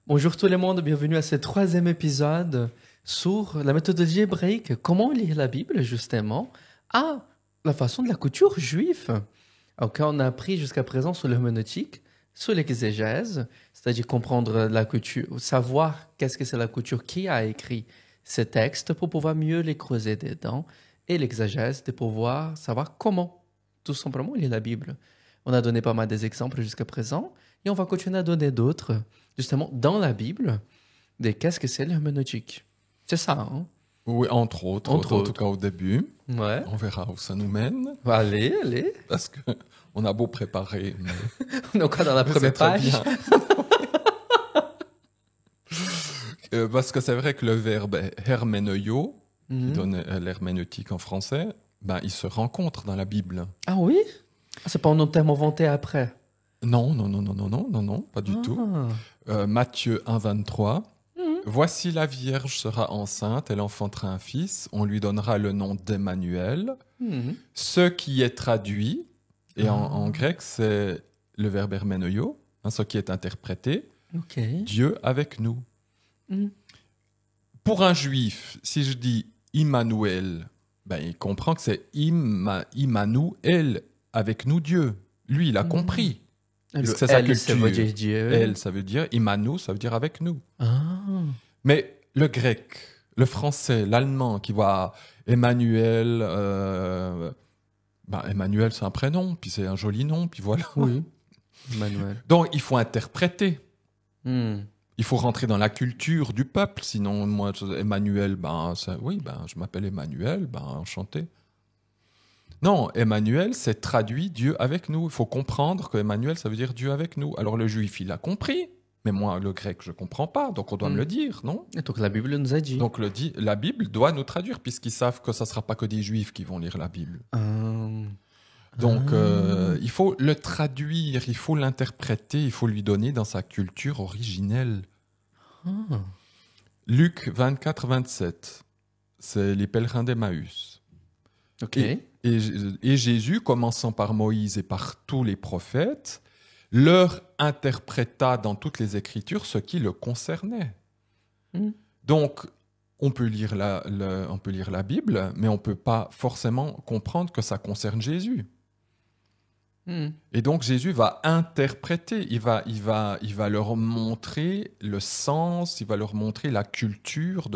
Bonjour tout le monde, bienvenue à ce troisième épisode sur la méthodologie hébraïque. Comment lire la Bible, justement, à la façon de la couture juive. Ok, on a appris jusqu'à présent sur l'herméneutique, sur l'exégèse, c'est-à-dire comprendre la couture, savoir qu'est-ce que c'est la couture, qui a écrit ces textes pour pouvoir mieux les creuser dedans, et l'exégèse de pouvoir savoir comment, tout simplement, lire la Bible. On a donné pas mal d'exemples jusqu'à présent, et on va continuer à donner d'autres justement dans la Bible de qu'est-ce que c'est l'herméneutique. C'est ça, hein? Oui, entre autres, Entre en tout autres. cas au début. Ouais. On verra où ça nous mène, Allez, allez. parce que on a beau préparer, mais On est encore dans la mais première c'est très page. bien. Parce que c'est vrai que le verbe herméneio, qui Mhm. donne l'herméneutique en français, ben, il se rencontre dans la Bible. Ah oui? Ah, c'est pas un autre terme inventé après. Non, non, non, non, non, non, non, non, pas du tout. Matthieu 1, 23. Mhm. Voici la Vierge sera enceinte, elle enfantera un fils, on lui donnera le nom d'Emmanuel. Mhm. Ce qui est traduit, et en grec c'est le verbe herméneio, ce qui est interprété, Ok. Dieu avec nous. Mhm. Pour un juif, si je dis Immanuel, ben, il comprend que c'est Immanuel, avec nous Dieu. Lui, il a compris. Puisque c'est sa Elle, ça veut culture. dire Dieu. Elle, ça veut dire Immanu, ça veut dire avec nous. Ah. Mais le grec, le français, l'allemand qui voit Emmanuel, ben, Emmanuel c'est un prénom, puis c'est un joli nom, puis voilà. Oui. Emmanuel. Donc il faut interpréter. Hmm. Il faut rentrer dans la culture du peuple, sinon moi, Emmanuel, oui, je m'appelle Emmanuel, enchanté. Non, Emmanuel, c'est traduit Dieu avec nous. Il faut comprendre que Emmanuel, ça veut dire Dieu avec nous. Alors le juif, il a compris, mais moi, le grec, je comprends pas, donc on doit me le dire, non? Et donc la Bible nous a dit. Donc la Bible doit nous traduire, puisqu'ils savent que ça sera pas que des juifs qui vont lire la Bible. Donc il faut le traduire, il faut l'interpréter, il faut lui donner dans sa culture originelle. Luc 24, 27, c'est les pèlerins d'Emmaüs. Ok. Et Jésus, commençant par Moïse et par tous les prophètes, leur interpréta dans toutes les Écritures ce qui le concernait. Donc, on peut lire la Bible, mais on ne peut pas forcément comprendre que ça concerne Jésus. Et donc Jésus va interpréter, il va leur montrer le sens, il va leur montrer la culture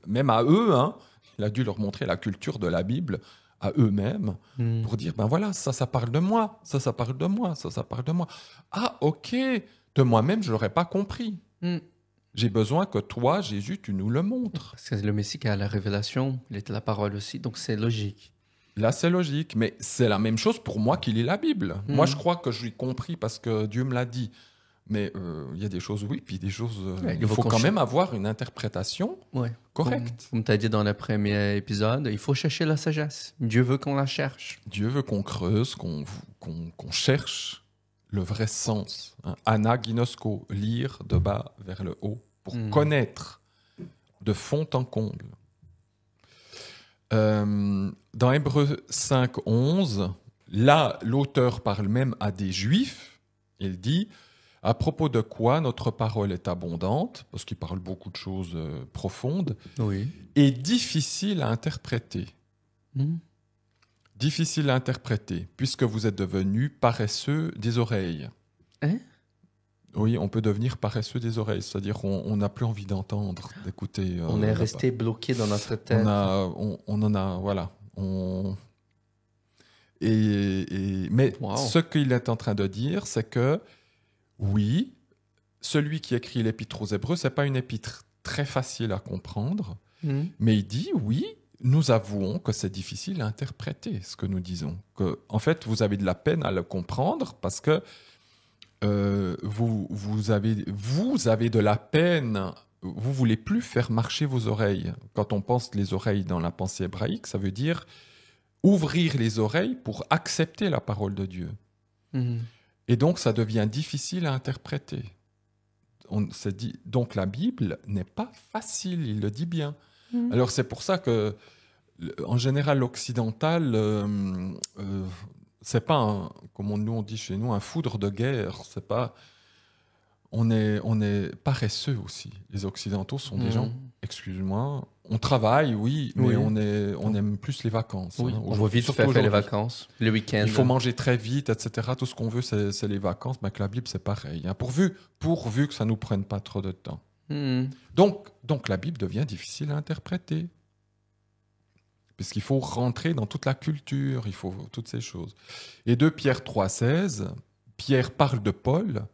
même à eux, hein, il a dû leur montrer la culture de la Bible à eux-mêmes pour dire, ben voilà, ça parle de moi, ça parle de moi, ça parle de moi. Ah ok, de moi-même je l'aurais pas compris. J'ai besoin que toi, Jésus, tu nous le montres. Parce que le Messie qui a la révélation, il était la parole aussi, donc c'est logique. Là, c'est logique, mais c'est la même chose pour moi qui lis la Bible. Moi, je crois que je l'ai compris parce que Dieu me l'a dit. Mais il y a des choses, oui, puis des choses... Ouais, il faut quand même avoir une interprétation correcte. Comme tu as dit dans le premier épisode, il faut chercher la sagesse. Dieu veut qu'on la cherche. Dieu veut qu'on creuse, qu'on cherche le vrai sens. Hein. Anaginosko, lire de bas vers le haut, pour connaître de fond en comble. Dans Hébreux 5, 11, là, l'auteur parle même à des Juifs. Il dit, à propos de quoi notre parole est abondante, parce qu'il parle beaucoup de choses profondes, et difficile à interpréter. Difficile à interpréter, puisque vous êtes devenus paresseux des oreilles. Hein? Oui, on peut devenir paresseux des oreilles, c'est-à-dire on n'a plus envie d'entendre, d'écouter. On est resté bloqué dans notre tête. On en a, voilà. Mais ce qu'il est en train de dire, c'est que, oui, celui qui écrit l'épître aux Hébreux, c'est pas une épître très facile à comprendre, mais il dit, oui, nous avouons que c'est difficile à interpréter, ce que nous disons. Que, en fait, vous avez de la peine à le comprendre parce que vous avez de la peine, vous voulez plus faire marcher vos oreilles. Quand on pense les oreilles dans la pensée hébraïque, ça veut dire ouvrir les oreilles pour accepter la parole de Dieu. Et donc, ça devient difficile à interpréter. Donc, la Bible n'est pas facile, il le dit bien. Alors, c'est pour ça que, en général, l'occidental... c'est pas, comme nous on dit chez nous, un foudre de guerre. C'est pas, on est paresseux aussi. Les Occidentaux sont des gens, excuse-moi, on travaille, oui, mais on aime plus les vacances. Oui, hein, on va vite faire les vacances, le week-end. Il faut manger très vite, etc. Tout ce qu'on veut, c'est les vacances. Mais avec la Bible, c'est pareil. Hein, pourvu que ça ne nous prenne pas trop de temps. Donc la Bible devient difficile à interpréter. Puisqu'il faut rentrer dans toute la culture, il faut toutes ces choses. Et 2 Pierre 3,16, Pierre parle de Paul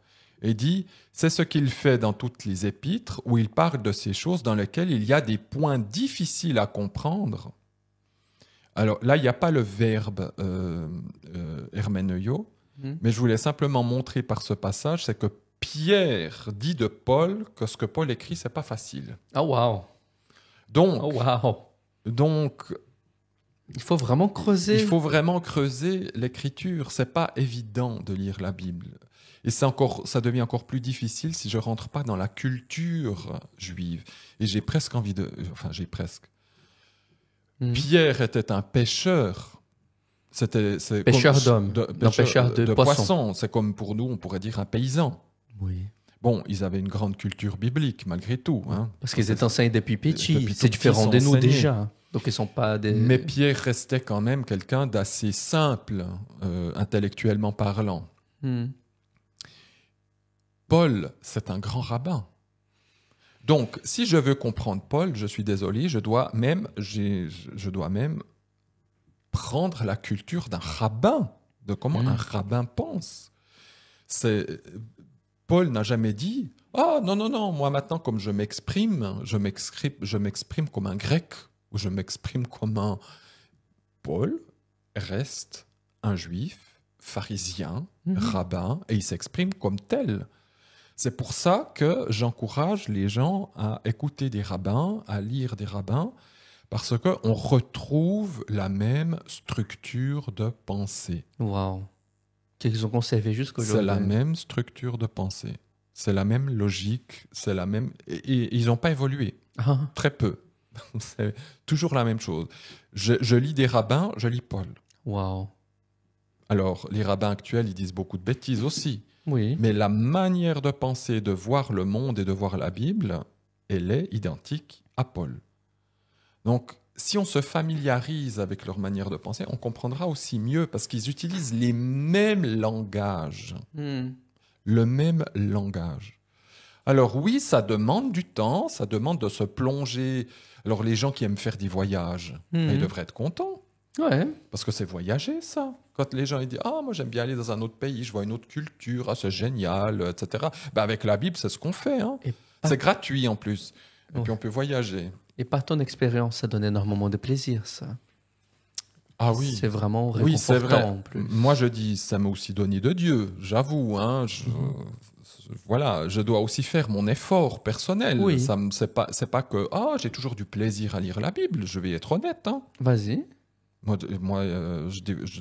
et dit « C'est ce qu'il fait dans toutes les épîtres, où il parle de ces choses dans lesquelles il y a des points difficiles à comprendre. » Alors là, il n'y a pas le verbe hermeneuo, mais je voulais simplement montrer par ce passage, c'est que Pierre dit de Paul que ce que Paul écrit, c'est pas facile. Oh wow. Donc, il faut vraiment creuser. Il faut vraiment creuser l'écriture. C'est pas évident de lire la Bible. Et ça devient encore plus difficile si je rentre pas dans la culture juive. Et j'ai presque envie de... Enfin, Pierre était un pêcheur. Pêcheur d'hommes. Pêcheur de poissons. C'est comme pour nous, on pourrait dire un paysan. Oui. Bon, ils avaient une grande culture biblique, malgré tout. Hein. Parce qu'ils étaient enseignés depuis petit. C'est différent de nous déjà. Donc ils sont pas des... Mais Pierre restait quand même quelqu'un d'assez simple, intellectuellement parlant. Paul, c'est un grand rabbin. Donc, si je veux comprendre Paul, je suis désolé, je dois même prendre la culture d'un rabbin, de comment un rabbin pense. Paul n'a jamais dit « Ah, non, moi maintenant, comme je m'exprime comme un grec, ou je m'exprime comme un... » Paul reste un juif, pharisien, rabbin, et il s'exprime comme tel. C'est pour ça que j'encourage les gens à écouter des rabbins, à lire des rabbins, parce qu'on retrouve la même structure de pensée. Waouh. Qu'ils ont conservé jusqu'aujourd'hui. C'est la même structure de pensée. C'est la même logique. C'est la même... Et ils n'ont pas évolué. Très peu. C'est toujours la même chose. Je lis des rabbins, je lis Paul. Waouh. Alors, les rabbins actuels, ils disent beaucoup de bêtises aussi. Oui. Mais la manière de penser, de voir le monde et de voir la Bible, elle est identique à Paul. Donc, si on se familiarise avec leur manière de penser, on comprendra aussi mieux parce qu'ils utilisent les mêmes langages. Le même langage. Alors oui, ça demande du temps, ça demande de se plonger. Alors les gens qui aiment faire des voyages, ils devraient être contents. Ouais. Parce que c'est voyager, ça. Quand les gens ils disent « Ah, moi j'aime bien aller dans un autre pays, je vois une autre culture, ah, c'est génial, etc. » Avec la Bible, c'est ce qu'on fait. Hein. C'est gratuit en plus. Et puis on peut voyager. Et par ton expérience, ça donne énormément de plaisir, ça. Ah oui. C'est vraiment réconfortant. Oui, c'est vrai. En plus. Moi, je dis, ça m'a aussi donné de Dieu, j'avoue. Hein, voilà, je dois aussi faire mon effort personnel. Oui. C'est pas que j'ai toujours du plaisir à lire la Bible. Je vais être honnête. Hein. Vas-y. Moi, je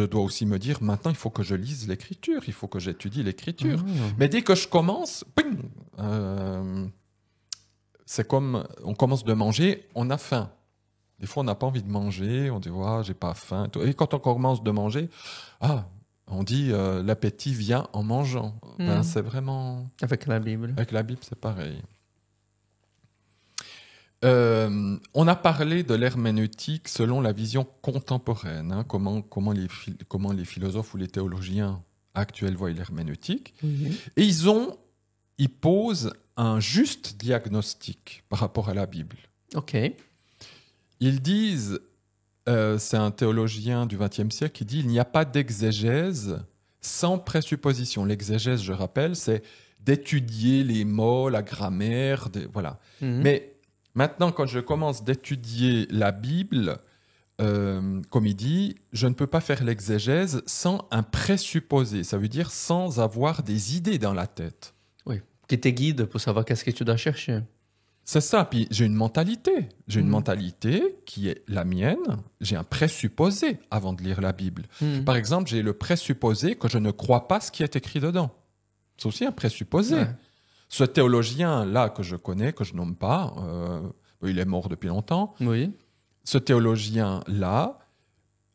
dois aussi me dire, maintenant, il faut que je lise l'Écriture, il faut que j'étudie l'Écriture. Mais dès que je commence, c'est comme on commence de manger, on a faim. Des fois, on n'a pas envie de manger, on dit j'ai pas faim. Et quand on commence de manger, on dit l'appétit vient en mangeant. C'est vraiment... Avec la Bible. Avec la Bible, c'est pareil. On a parlé de l'herméneutique selon la vision contemporaine, hein, comment les philosophes ou les théologiens actuels voient l'herméneutique. Et ils posent un juste diagnostic par rapport à la Bible. Ok. Ils disent, c'est un théologien du XXe siècle qui dit, il n'y a pas d'exégèse sans présupposition. L'exégèse, je rappelle, c'est d'étudier les mots, la grammaire, voilà. Mais maintenant, quand je commence d'étudier la Bible, comme il dit, je ne peux pas faire l'exégèse sans un présupposé. Ça veut dire sans avoir des idées dans la tête. Oui, qui te guide pour savoir qu'est-ce que tu dois chercher. C'est ça. Puis j'ai une mentalité. J'ai une mentalité qui est la mienne. J'ai un présupposé avant de lire la Bible. Par exemple, j'ai le présupposé que je ne crois pas ce qui est écrit dedans. C'est aussi un présupposé. Ouais. Ce théologien-là que je connais, que je nomme pas, il est mort depuis longtemps. Oui. Ce théologien-là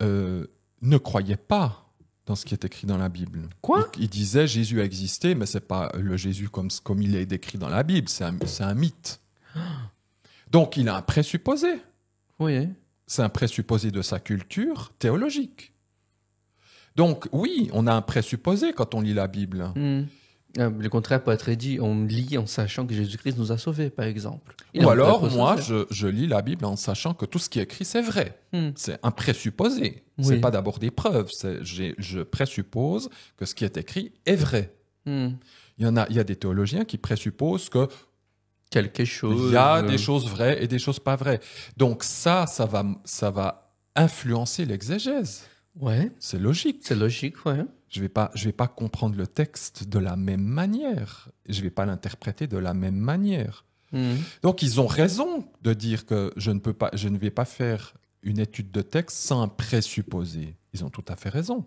ne croyait pas dans ce qui est écrit dans la Bible. Quoi? Il disait Jésus a existé, mais c'est pas le Jésus comme il est décrit dans la Bible, c'est un mythe. Donc il a un présupposé. Oui. C'est un présupposé de sa culture théologique. Donc oui, on a un présupposé quand on lit la Bible. Le contraire peut être dit, on lit en sachant que Jésus-Christ nous a sauvés, par exemple. Ou alors, moi, je lis la Bible en sachant que tout ce qui est écrit, c'est vrai. C'est un présupposé. Oui. C'est pas d'abord des preuves. Je présuppose que ce qui est écrit est vrai. Il y a des théologiens qui présupposent que quelque chose. Il y a des choses vraies et des choses pas vraies. Donc ça va influencer l'exégèse. Ouais. C'est logique. C'est logique, ouais. Je vais pas comprendre le texte de la même manière. Je vais pas l'interpréter de la même manière. Donc ils ont raison de dire que je ne vais pas faire une étude de texte sans un présupposé. Ils ont tout à fait raison.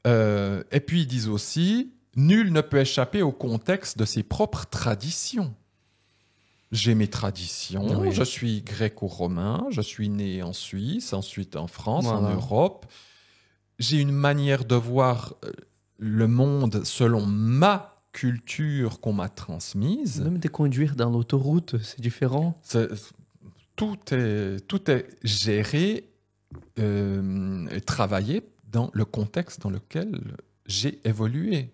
Et puis ils disent aussi, nul ne peut échapper au contexte de ses propres traditions. J'ai mes traditions, oui. Je suis gréco-romain, je suis né en Suisse, ensuite en France, voilà. en Europe. J'ai une manière de voir le monde selon ma culture qu'on m'a transmise. Même de conduire dans l'autoroute, c'est différent. Tout est géré et travaillé dans le contexte dans lequel j'ai évolué.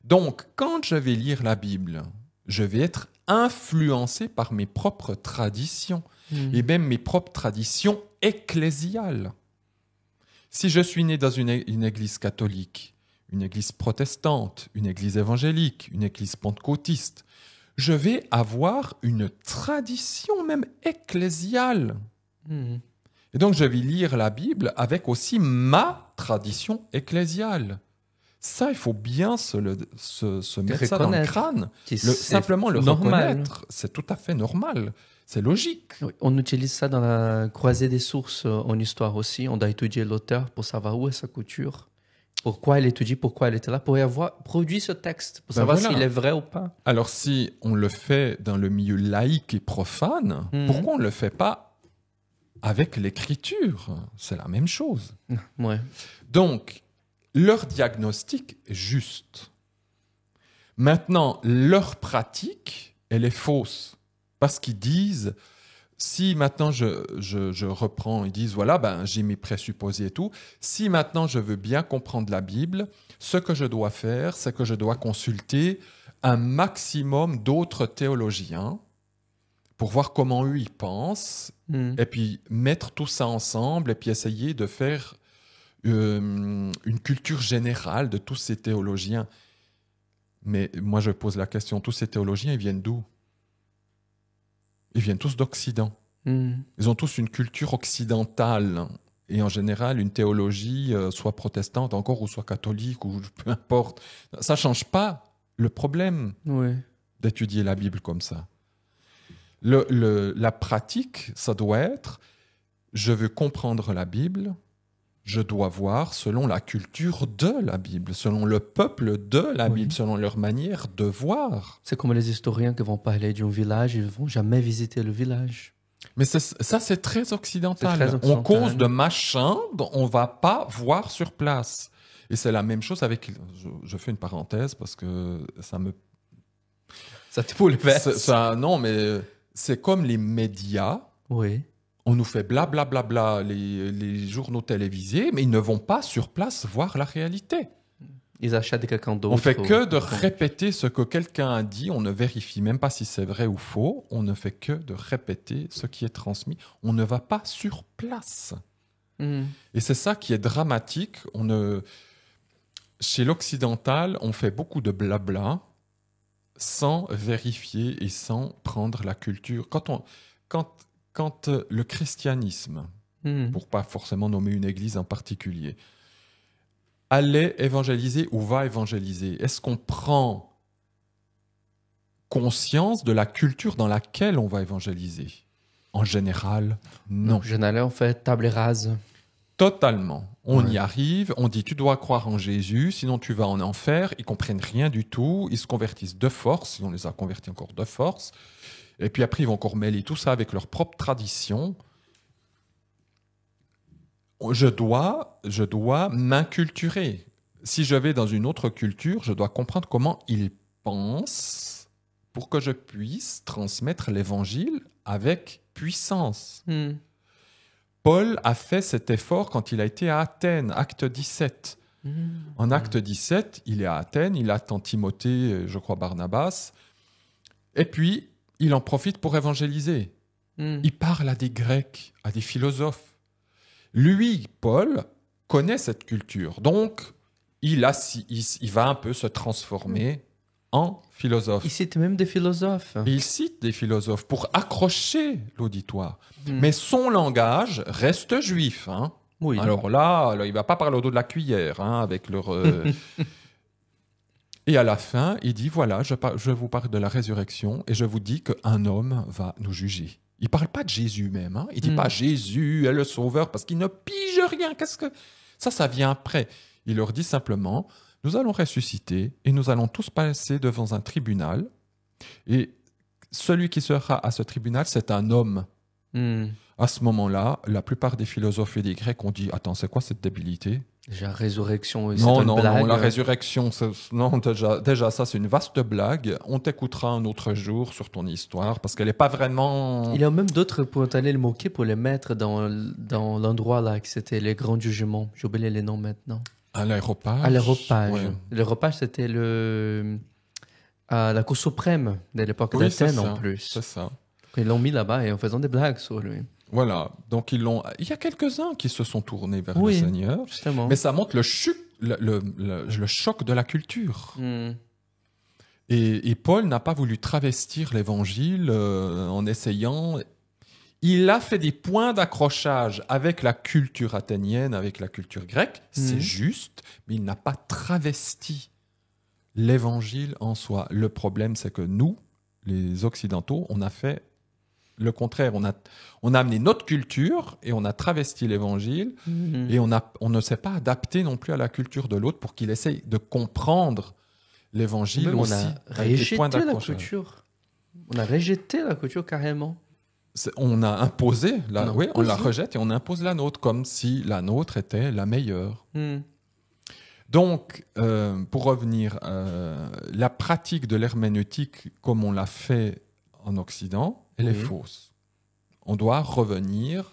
Donc, quand je vais lire la Bible, je vais être influencé par mes propres traditions et même mes propres traditions ecclésiales. Si je suis né dans une église catholique, une église protestante, une église évangélique, une église pentecôtiste, je vais avoir une tradition même ecclésiale. Et donc je vais lire la Bible avec aussi ma tradition ecclésiale. Ça, il faut bien se mettre ça dans le crâne. Simplement le reconnaître, c'est tout à fait normal. C'est logique. Oui, on utilise ça dans la croisée des sources en histoire aussi. On doit étudier l'auteur pour savoir où est sa culture, pourquoi elle étudie, pourquoi elle était là, pour y avoir produit ce texte, pour savoir s'il est vrai ou pas. Alors, si on le fait dans le milieu laïque et profane, pourquoi on ne le fait pas avec l'écriture? C'est la même chose. Ouais. Donc, leur diagnostic est juste. Maintenant, leur pratique, elle est fausse. Parce qu'ils disent, si maintenant je reprends, ils disent, voilà, j'ai mes présupposés et tout, si maintenant je veux bien comprendre la Bible, ce que je dois faire, c'est que je dois consulter un maximum d'autres théologiens pour voir comment eux ils pensent, et puis mettre tout ça ensemble, et puis essayer de faire une culture générale de tous ces théologiens. Mais moi je pose la question, tous ces théologiens, ils viennent d'où ? Ils viennent tous d'Occident. Ils ont tous une culture occidentale et en général une théologie soit protestante encore ou soit catholique ou peu importe. Ça ne change pas le problème d'étudier la Bible comme ça. La pratique, ça doit être, je veux comprendre la Bible, je dois voir selon la culture de la Bible, selon le peuple de la Bible, selon leur manière de voir. C'est comme les historiens qui vont parler d'un village, ils ne vont jamais visiter le village. Mais ça, c'est très occidental. On cause de machin, on ne va pas voir sur place. Et c'est la même chose avec... Je fais une parenthèse parce que ça me... Ça te bouleverse. Non, mais c'est comme les médias. Oui. On nous fait blablabla les journaux télévisés, mais ils ne vont pas sur place voir la réalité. Ils achètent quelqu'un d'autre. On fait que de répéter ce que quelqu'un a dit. On ne vérifie même pas si c'est vrai ou faux. On ne fait que de répéter ce qui est transmis. On ne va pas sur place. Et c'est ça qui est dramatique. Chez l'occidental, on fait beaucoup de blabla sans vérifier et sans prendre la culture. Quand le christianisme, pour pas forcément nommer une église en particulier, allait évangéliser ou va évangéliser, est-ce qu'on prend conscience de la culture dans laquelle on va évangéliser? En général, non. En général, on fait table rase. Totalement. On y arrive, on dit tu dois croire en Jésus, sinon tu vas en enfer. Ils comprennent rien du tout, ils se convertissent de force, on les a convertis encore de force. Et puis après, ils vont encore mêler tout ça avec leur propre tradition. je dois m'inculturer. Si je vais dans une autre culture, je dois comprendre comment ils pensent pour que je puisse transmettre l'évangile avec puissance. Paul a fait cet effort quand il a été à Athènes, acte 17. En acte 17, il est à Athènes, il attend Timothée, je crois Barnabas, et puis il en profite pour évangéliser. Il parle à des Grecs, à des philosophes. Lui, Paul, connaît cette culture, donc il va un peu se transformer en philosophe. Il cite même des philosophes. Et il cite des philosophes pour accrocher l'auditoire. Mais son langage reste juif. Hein. Oui. Alors là, il ne va pas parler au dos de la cuillère avec leur... Et à la fin, il dit, voilà, je vous parle de la résurrection et je vous dis qu'un homme va nous juger. Il ne parle pas de Jésus même. Hein. Il ne dit pas Jésus est le sauveur parce qu'il ne pige rien. Qu'est-ce que... Ça vient après. Il leur dit simplement, nous allons ressusciter et nous allons tous passer devant un tribunal. Et celui qui sera à ce tribunal, c'est un homme. À ce moment-là, la plupart des philosophes et des Grecs ont dit, attends, c'est quoi cette débilité ? Déjà, résurrection, c'est Non, une blague. non, la résurrection, déjà, ça, c'est une vaste blague. On t'écoutera un autre jour sur ton histoire, parce qu'elle n'est pas vraiment... Il y a même d'autres pour aller le moquer, pour les mettre dans l'endroit là, que c'était les grands jugements. J'ai oublié les noms maintenant. À l'aéropage. À l'aéropage. Ouais. L'aéropage, c'était la Cour suprême de l'époque d'Athènes en plus. C'est ça. Ils l'ont mis là-bas et en faisant des blagues sur lui. Voilà, donc il y a quelques-uns qui se sont tournés vers le Seigneur, justement. Mais ça montre le choc de la culture. Et Paul n'a pas voulu travestir l'évangile en essayant... Il a fait des points d'accrochage avec la culture athénienne, avec la culture grecque, c'est juste, mais il n'a pas travesti l'évangile en soi. Le problème, c'est que nous, les Occidentaux, on a fait le contraire. On a amené notre culture et on a travesti l'évangile et on ne s'est pas adapté non plus à la culture de l'autre pour qu'il essaye de comprendre l'évangile aussi. On a rejeté la culture. On a rejeté la culture carrément. On a imposé, on la rejette et on impose la nôtre comme si la nôtre était la meilleure. Donc, pour revenir, la pratique de l'herméneutique comme on l'a fait en Occident, elle est fausse. On doit revenir,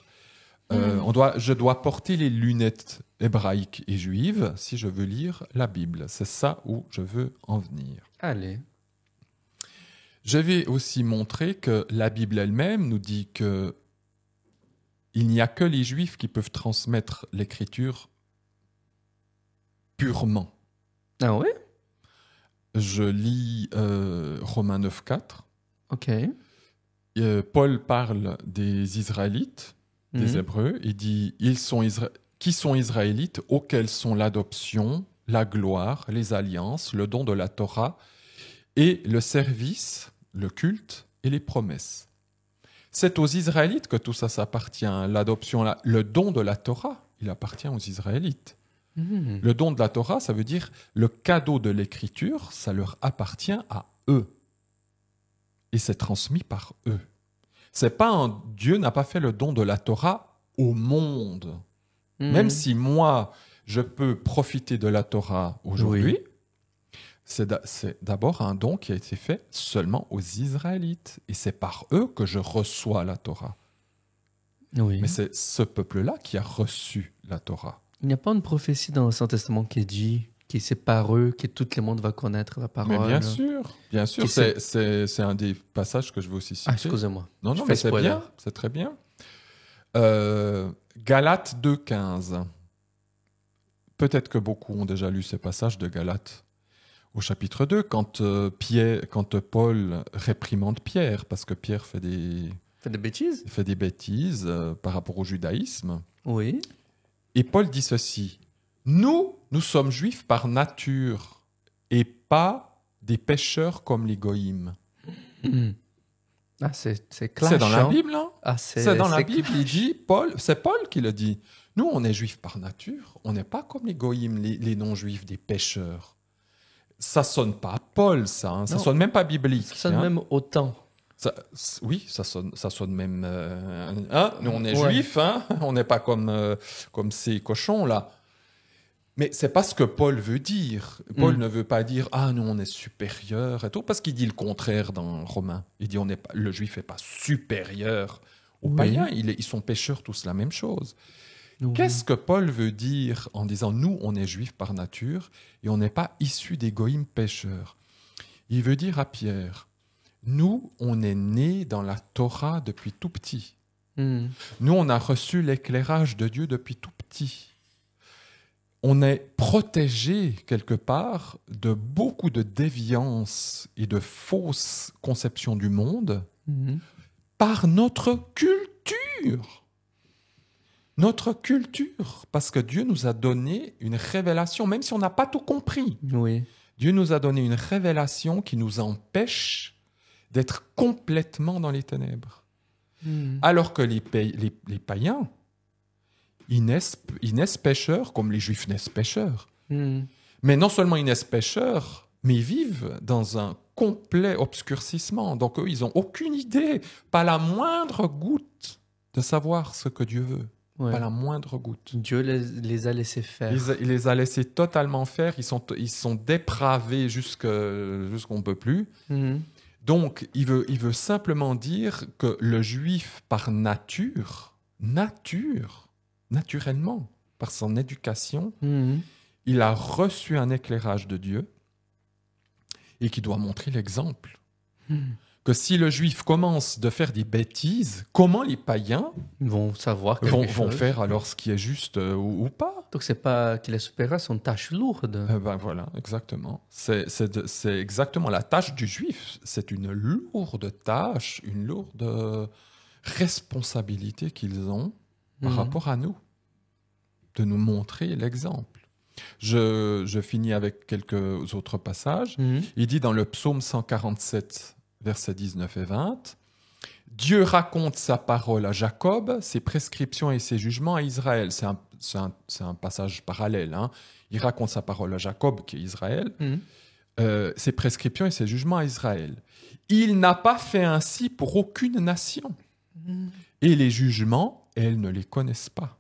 je dois porter les lunettes hébraïques et juives si je veux lire la Bible. C'est ça où je veux en venir. Allez. Je vais aussi montrer que la Bible elle-même nous dit que il n'y a que les Juifs qui peuvent transmettre l'écriture purement. Ah ouais? Je lis Romains 9,4. Ok. Paul parle des Israélites, des Hébreux. Il dit qui sont Israélites, auxquels sont l'adoption, la gloire, les alliances, le don de la Torah et le service, le culte et les promesses. C'est aux Israélites que tout ça s'appartient. L'adoption, le don de la Torah, il appartient aux Israélites. Le don de la Torah, ça veut dire le cadeau de l'écriture, ça leur appartient à eux. Et c'est transmis par eux. Dieu n'a pas fait le don de la Torah au monde. Même si moi, je peux profiter de la Torah aujourd'hui, c'est d'abord un don qui a été fait seulement aux Israélites. Et c'est par eux que je reçois la Torah. Oui. Mais c'est ce peuple-là qui a reçu la Torah. Il n'y a pas une prophétie dans l'Ancien Testament qui dit que c'est par eux que tout le monde va connaître la parole. Mais bien sûr, c'est un des passages que je veux aussi citer. Ah, excusez-moi. Non, mais c'est bien, c'est très bien. Galates 2,15. Peut-être que beaucoup ont déjà lu ces passages de Galates au chapitre 2, quand Paul réprimande Pierre, parce que Pierre fait des bêtises par rapport au judaïsme. Oui. Et Paul dit ceci, nous sommes juifs par nature et pas des pécheurs comme les goïms. Ah, c'est clash. C'est dans la Bible, hein? C'est dans la Bible, il dit, c'est Paul qui le dit. Nous, on est juifs par nature, on n'est pas comme les goïms, les non-juifs, des pécheurs. Ça sonne pas Paul, ça. Ça sonne même pas biblique. Ça sonne même autant. Oui, ça sonne même. Hein, nous, on est Ouais. juifs, hein, on n'est pas comme ces cochons-là. Mais c'est pas ce que Paul veut dire. Paul ne veut pas dire ah nous on est supérieur et tout, parce qu'il dit le contraire dans Romains. Il dit le juif n'est pas supérieur aux païens. Ils sont pécheurs tous la même chose. Oui. Qu'est-ce que Paul veut dire en disant nous on est juifs par nature et on n'est pas issus des goïms pécheurs? Il veut dire à Pierre nous on est nés dans la Torah depuis tout petit. Nous on a reçu l'éclairage de Dieu depuis tout petit. On est protégé quelque part de beaucoup de déviances et de fausses conceptions du monde par notre culture. Notre culture, parce que Dieu nous a donné une révélation, même si on n'a pas tout compris. Oui. Dieu nous a donné une révélation qui nous empêche d'être complètement dans les ténèbres. Alors que les païens, ils naissent pécheurs comme les juifs naissent pécheurs. Mais non seulement ils naissent pécheurs, mais ils vivent dans un complet obscurcissement. Donc eux, ils n'ont aucune idée, pas la moindre goutte de savoir ce que Dieu veut. Ouais. Pas la moindre goutte. Dieu les a laissés faire. Il les a laissés totalement faire. Ils sont dépravés jusqu'on ne peut plus. Donc il veut simplement dire que le juif par naturellement, par son éducation, il a reçu un éclairage de Dieu et qui doit montrer l'exemple. Que si le juif commence de faire des bêtises, comment les païens vont savoir vont faire alors ce qui est juste ou pas? Donc c'est pas qu'il est supérieur, c'est une tâche lourde. Ben voilà, exactement. C'est exactement la tâche du juif. C'est une lourde tâche, une lourde responsabilité qu'ils ont par rapport à nous, de nous montrer l'exemple. Je finis avec quelques autres passages. Il dit dans le psaume 147, versets 19 et 20, « Dieu raconte sa parole à Jacob, ses prescriptions et ses jugements à Israël. » C'est un passage parallèle. Hein. Il raconte sa parole à Jacob, qui est Israël, ses prescriptions et ses jugements à Israël. Il n'a pas fait ainsi pour aucune nation. Et les jugements, elles ne les connaissent pas.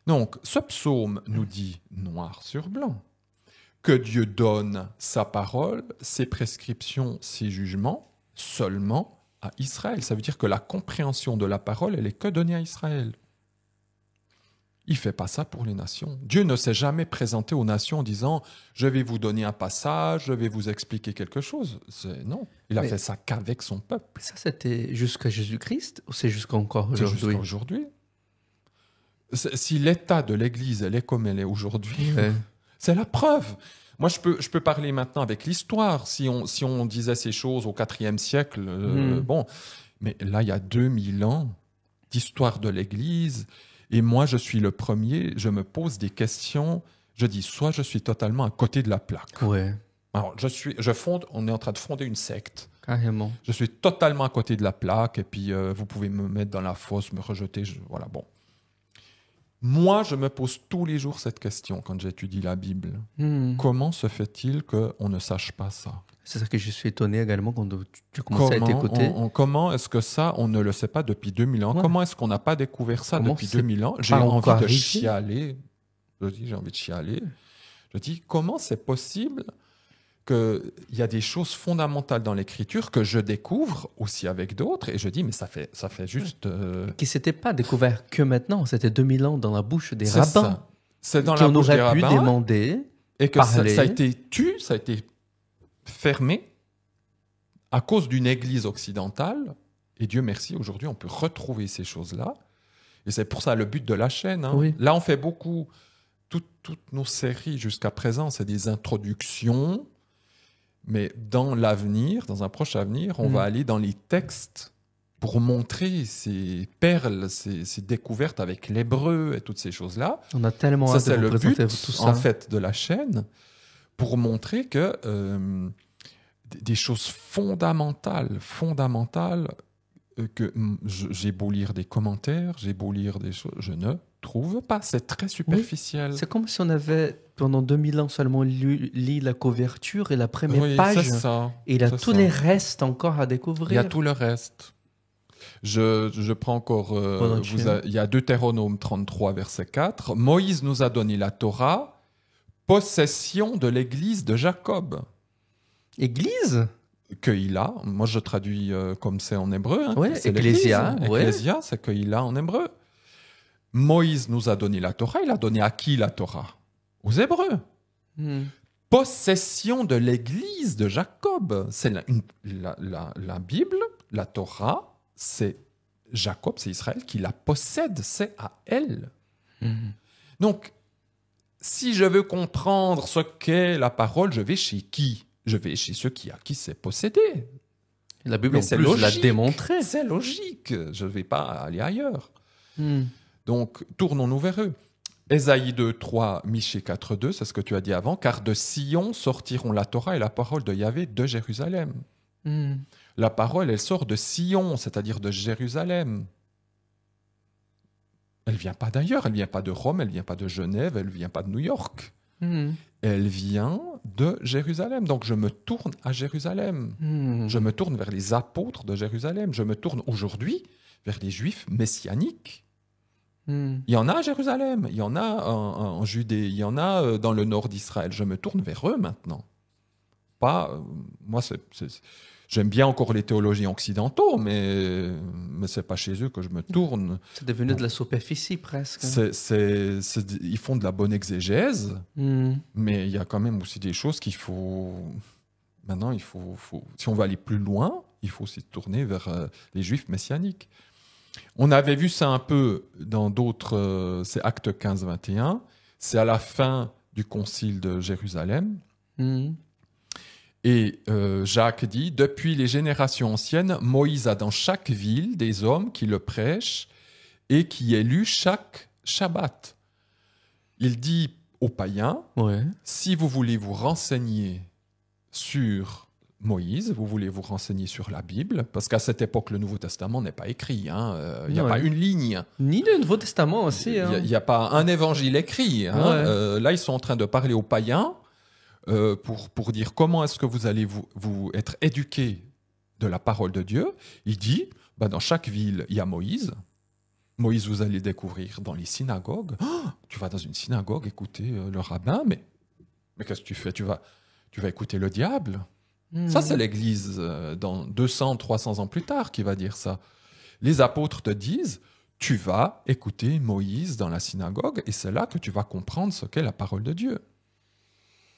Donc, ce psaume nous dit noir sur blanc que Dieu donne sa parole, ses prescriptions, ses jugements seulement à Israël. Ça veut dire que la compréhension de la parole, elle est que donnée à Israël. Il ne fait pas ça pour les nations. Dieu ne s'est jamais présenté aux nations en disant « je vais vous donner un passage, je vais vous expliquer quelque chose ». Non, il a fait ça qu'avec son peuple. Ça, c'était jusqu'à Jésus-Christ ou c'est jusqu'à encore aujourd'hui? C'est jusqu'à aujourd'hui. Si l'état de l'Église, elle est comme elle est aujourd'hui, c'est la preuve. Moi, je peux parler maintenant avec l'histoire. Si on disait ces choses au IVe siècle, bon, mais là, il y a 2000 ans d'histoire de l'Église, et moi, je suis le premier, je me pose des questions, je dis, soit je suis totalement à côté de la plaque. Ouais. Alors, on est en train de fonder une secte. Carrément. Je suis totalement à côté de la plaque, et puis vous pouvez me mettre dans la fosse, me rejeter, voilà, bon. Moi, je me pose tous les jours cette question quand j'étudie la Bible. Comment se fait-il qu'on ne sache pas ça? C'est ça que je suis étonné également quand tu commences à t'écouter. Comment est-ce que ça, on ne le sait pas depuis 2000 ans? Comment est-ce qu'on n'a pas découvert ça depuis 2000 ans? J'ai envie de chialer. J'ai envie de chialer. Je dis, comment c'est possible qu'il y a des choses fondamentales dans l'Écriture que je découvre aussi avec d'autres, et je dis, mais ça fait juste... Qui ne s'était pas découvert que maintenant, c'était 2000 ans dans la bouche des rabbins. C'est dans la bouche des rabbins. On aurait pu demander, et que ça a été ça a été fermé à cause d'une église occidentale, et Dieu merci, aujourd'hui, on peut retrouver ces choses-là, et c'est pour ça le but de la chaîne. Hein. Oui. Là, on fait beaucoup... Toutes nos séries jusqu'à présent, c'est des introductions. Mais dans l'avenir, dans un proche avenir, on va aller dans les textes pour montrer ces perles, ces découvertes avec l'hébreu et toutes ces choses-là. On a tellement hâte de vous présenter tout ça. En fait, de la chaîne, pour montrer que des choses fondamentales, que j'ai beau lire des commentaires, j'ai beau lire des choses, je ne trouve pas. C'est très superficiel. C'est comme si on avait, pendant 2000 ans seulement, lu la couverture et la première Oui, page. c'est ça. Et il a C'est tous ça. les restes encore à Il y a découvrir. tout le reste. Je prends encore... Volontiers. il y a Deutéronome 33, verset 4. Moïse nous a donné la Torah, possession de l'église de Jacob. Église? Keïla, moi je traduis comme c'est en hébreu. Hein, Ouais, c'est Ecclésia, l'église. ouais. Ecclésia, c'est Keïla en hébreu. Moïse nous a donné la Torah. Il a donné à qui la Torah? Aux Hébreux. Possession de l'église de Jacob. C'est la Bible, la Torah, c'est Jacob, c'est Israël qui la possède, c'est à elle. Donc, si je veux comprendre ce qu'est la parole, je vais chez qui? Je vais chez ceux à qui c'est possédé. La Bible, Mais en c'est plus, l'a logique. démontré. C'est logique. Je ne vais pas aller ailleurs. Donc, tournons-nous vers eux. Ésaïe 2, 3, Michée 4, 2, c'est ce que tu as dit avant, car de Sion sortiront la Torah et la parole de Yahvé de Jérusalem. La parole, elle sort de Sion, c'est-à-dire de Jérusalem. Elle ne vient pas d'ailleurs, elle ne vient pas de Rome, elle ne vient pas de Genève, elle ne vient pas de New York. Elle vient de Jérusalem. Donc je me tourne à Jérusalem. Je me tourne vers les apôtres de Jérusalem. Je me tourne aujourd'hui vers les Juifs messianiques. Il y en a à Jérusalem, il y en a en Judée, il y en a dans le nord d'Israël. Je me tourne vers eux maintenant. Moi, j'aime bien encore les théologiens occidentaux, mais c'est pas chez eux que je me tourne. C'est devenu de la superficie presque. Ils font de la bonne exégèse, mais il y a quand même aussi des choses qu'il faut... Maintenant, si on veut aller plus loin, il faut aussi se tourner vers les Juifs messianiques. On avait vu ça un peu dans d'autres... c'est Acte 15, 21. C'est à la fin du concile de Jérusalem. Et Jacques dit, depuis les générations anciennes, Moïse a dans chaque ville des hommes qui le prêchent et qui est lu chaque Shabbat. Il dit aux païens, si vous voulez vous renseigner sur Moïse, vous voulez vous renseigner sur la Bible, parce qu'à cette époque, le Nouveau Testament n'est pas écrit. Il n'y a pas une ligne. Ni le Nouveau Testament aussi. Il n'y a pas un évangile écrit. Là, ils sont en train de parler aux païens pour dire comment est-ce que vous allez vous être éduqués de la parole de Dieu. Il dit, dans chaque ville, il y a Moïse. Moïse, vous allez découvrir dans les synagogues. Oh, tu vas dans une synagogue écouter le rabbin, mais qu'est-ce que tu fais? Tu vas écouter le diable. Ça, c'est l'Église dans 200, 300 ans plus tard qui va dire ça. Les apôtres te disent, tu vas écouter Moïse dans la synagogue et c'est là que tu vas comprendre ce qu'est la parole de Dieu.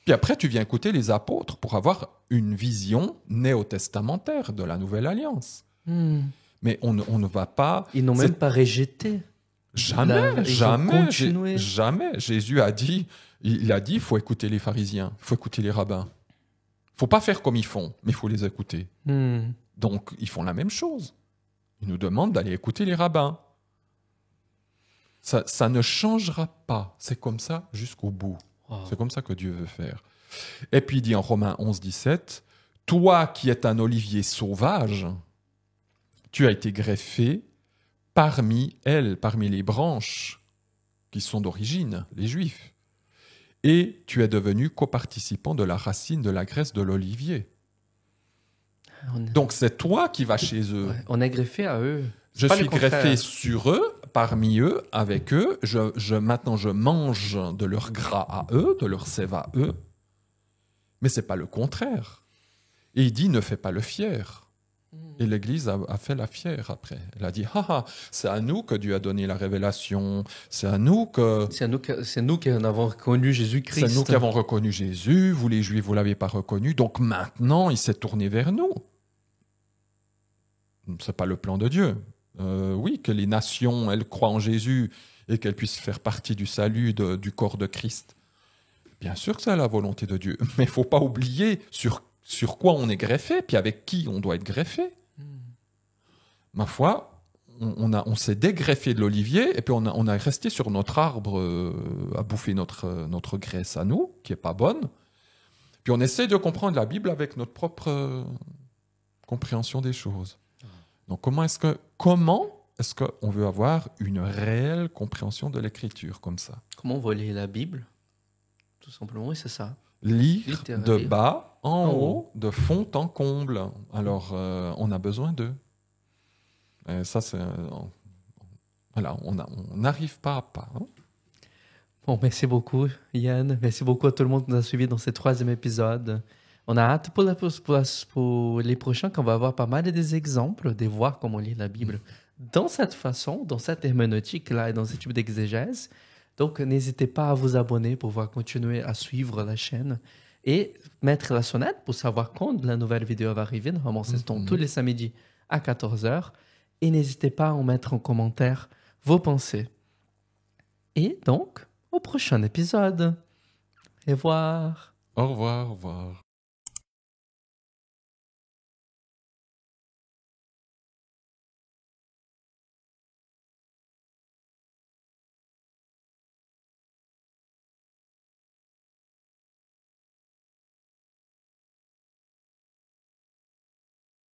Puis après, tu viens écouter les apôtres pour avoir une vision néo-testamentaire de la Nouvelle Alliance. Mais on ne va pas... Ils n'ont même pas rejeté. Jamais. Jésus a dit, il faut écouter les pharisiens, il faut écouter les rabbins. Il ne faut pas faire comme ils font, mais il faut les écouter. Donc, ils font la même chose. Ils nous demandent d'aller écouter les rabbins. Ça ne changera pas. C'est comme ça jusqu'au bout. C'est comme ça que Dieu veut faire. Et puis il dit en Romains 11, 17, « Toi qui es un olivier sauvage, tu as été greffé parmi les branches qui sont d'origine, les Juifs. Et tu es devenu coparticipant de la racine de la graisse de l'olivier. » Donc c'est toi qui vas chez eux. On est greffé à eux. Je suis greffé sur eux, parmi eux, avec eux. Maintenant, je mange de leur gras à eux, de leur sève à eux. Mais ce n'est pas le contraire. Et il dit, ne fais pas le fier. Et l'Église a fait la fière après. Elle a dit, c'est à nous que Dieu a donné la révélation. C'est à nous que... C'est nous qui en avons reconnu Jésus-Christ. C'est nous qui avons reconnu Jésus. Vous, les Juifs, vous ne l'avez pas reconnu. Donc maintenant, il s'est tourné vers nous. Ce n'est pas le plan de Dieu. Oui, que les nations, elles croient en Jésus et qu'elles puissent faire partie du salut du corps de Christ. Bien sûr que c'est la volonté de Dieu, mais il ne faut pas oublier sur quoi on est greffé, puis avec qui on doit être greffé. Ma foi, on s'est dégreffé de l'olivier, et puis on a resté sur notre arbre à bouffer notre graisse à nous, qui n'est pas bonne. Puis on essaie de comprendre la Bible avec notre propre compréhension des choses. Donc comment est-ce qu'on veut avoir une réelle compréhension de l'écriture comme ça? Comment on va lire la Bible? Tout simplement, oui, c'est ça. Lire de Lire. bas en En haut, de fond en comble. Alors, on a besoin d'eux. Et ça, c'est... voilà, on n'arrive pas à pas. Hein. Bon, merci beaucoup, Yann. Merci beaucoup à tout le monde qui nous a suivis dans ce 3e épisode. On a hâte pour les prochains qu'on va avoir pas mal des exemples, de voir comment lire la Bible dans cette façon, dans cette herméneutique-là et dans ce type d'exégèse. Donc, n'hésitez pas à vous abonner pour pouvoir continuer à suivre la chaîne et mettre la sonnette pour savoir quand la nouvelle vidéo va arriver. Normalement, c'est tous les samedis à 14h. Et n'hésitez pas à en mettre en commentaire vos pensées. Et donc, au prochain épisode. Au revoir. Au revoir, au revoir.